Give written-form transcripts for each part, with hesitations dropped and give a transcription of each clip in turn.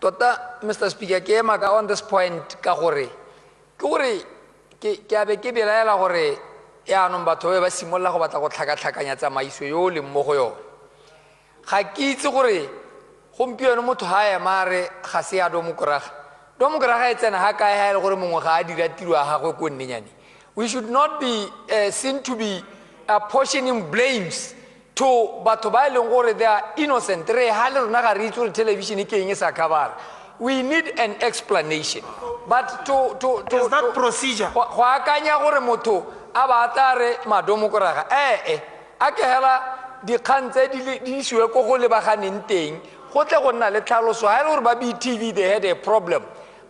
Tota, Mr. Speaker, ke ema on this point ka gore ke abe ke belaela gore ya no batho ba simolla go batla go tlhakatlhakanya tsamaiso yo le mo go yona. Ga ke itse gore gompieno motho ha ya mare ga se ya domokoraga e tsena ha kae ha ile gore mongwe ga a dira tiro ya gagwe ko nnenyane. We should not be seen to be apportioning blames to batho ba ile gore they are innocent re ha le rona ga re itse gore television ke eng sa khabara. We need an explanation, but to is that procedure go akanya gore motho a ba tare madomokoraga a ke hela di khantse di iswe ko go lebaganeng teng go tle go nna le tlhaloso ha ile gore ba BTV they had a problem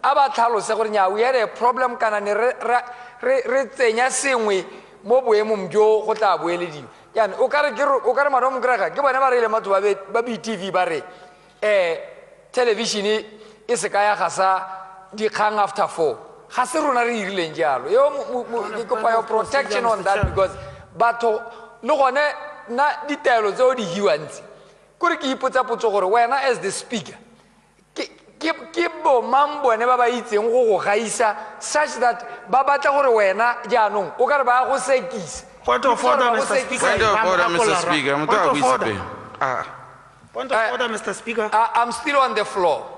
a ba tlhalose gore nya we had a problem kana ne re tsenya sengwe mo boemong jo go tla boelediwa yana o kare madomokoraga ke bona ba re ile matho ba BTV ba re television e se kaya ga sa di khang after 4 ga se rona re irileng jalo yo ke kopa yo protection on that because batho le gone na ditaelo tse o di hiwantsi gore ke ipotsa potso gore wena as the speaker ke bo mambone ba ba itseng go gaisa such that ba batla gore wena jaanong o ka re ba go sekisa point of order Mr. Speaker point of order Mr. Speaker I'm still on the floor.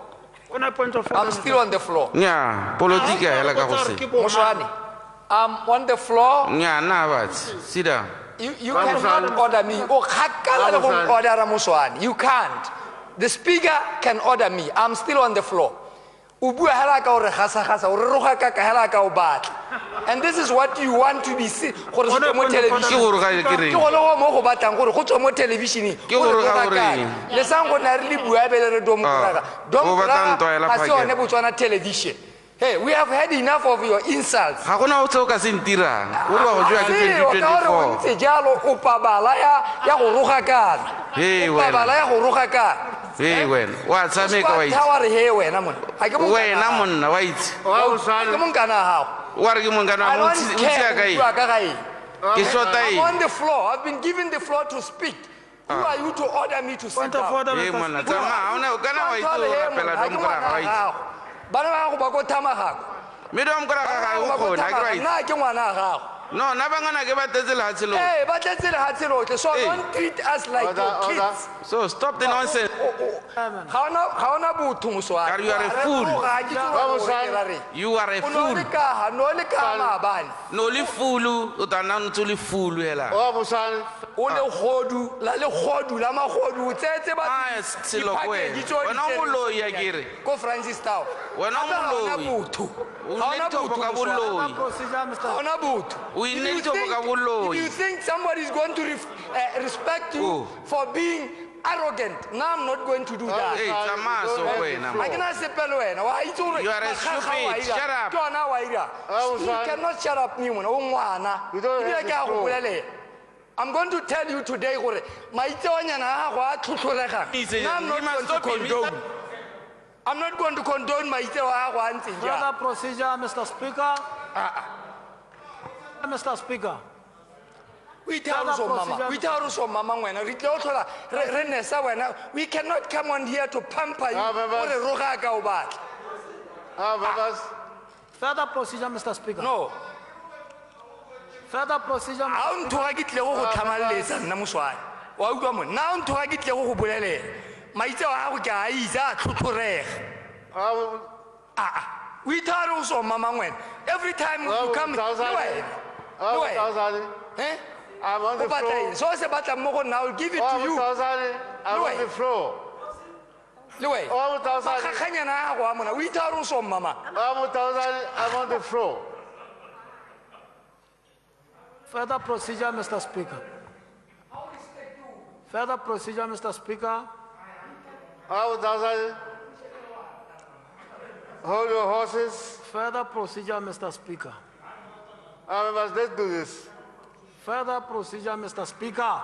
I'm still on the floor. Yeah, politica hela ka go se. Moswaane, I'm on the floor. Yeah, na ba sit down. You cannot order me. Oh, hakala le go order Moswaane. You can't. The speaker can order me. I'm still on the floor. Ubu hela ka ore gasa ore roga ka hela ka o batla. And this is what you want to be see gore se mo television. Ke gore ga ke reng. Ke go lo mo go batlang gore go tswa mo television. Ke gore ga gore. Le sang go na re le bua bele re domokoraga. Domokoraga ha se one botswana television. Hey, we have had enough of your insults. Ga gona o tsoka se ntirang. O re wa go jwa ke 2024. Se jalo o pabala ya go roga kana. Hey wena. Pabala ya go roga kana. Hey wena, wa tsameka wa itse. Taware he wena monna. Ha ke mo wena monna wa itse. Ke mo nkana hao. Wa re ke mo nkana mo ntsia ka e. Ke sota e. I'm on the floor. I've been given the floor to speak. Who are you to order me to sit down? Hey monna, tsama ona o kana wa itse o rapela domokoraga wa itse. Bana ba go ba go Thamaga. Me domokoraga ga go khona ga ke wa itse. Na ke ngwana gago. No, na bangana ke ba tetse le hatselo. Hey, ba tetse le hatselo. So don't treat us like your kids. So stop the nonsense. Ga ona botho Moswaane. You are a fool. You are a fool. No le ka mabane. No le fool, o tana ntse le fool hela. O le godu, la magodu tsetse ba. Ah, selo kwena. Wena moloi ya kere. Ko Francistown. Wena moloi. Ga ona botho. We need to If you think somebody is going to respect you for being arrogant, now I'm not going to do that. Hey, Tamaso, I cannot say Wena. You are a stupid. Shut up. You cannot shut up, I'm going to tell you today, I'm not going to condone my further procedure, Mr. Speaker. Mr. Speaker. We cannot come on here to pamper you. Further procedure, Mr. Speaker. No. Further procedure. Now to get le go tlhamalletsa nna Moswaane. Wa utlwa mo. Now to get le go bolelela. Maitseo a go ke a isa tlhotlhorega. We tell also mama when every time you come I'm on the floor. So se batla mo go now I'll give it to you. I'm on the floor. Lewe. Khanyana go amona. We tell also mama. I'm on the floor. Further procedure, Mr. Speaker. Further procedure, Mr. Speaker. Hold your horses. Further procedure, Mr. Speaker. Let's do this. Further procedure, Mr. Speaker.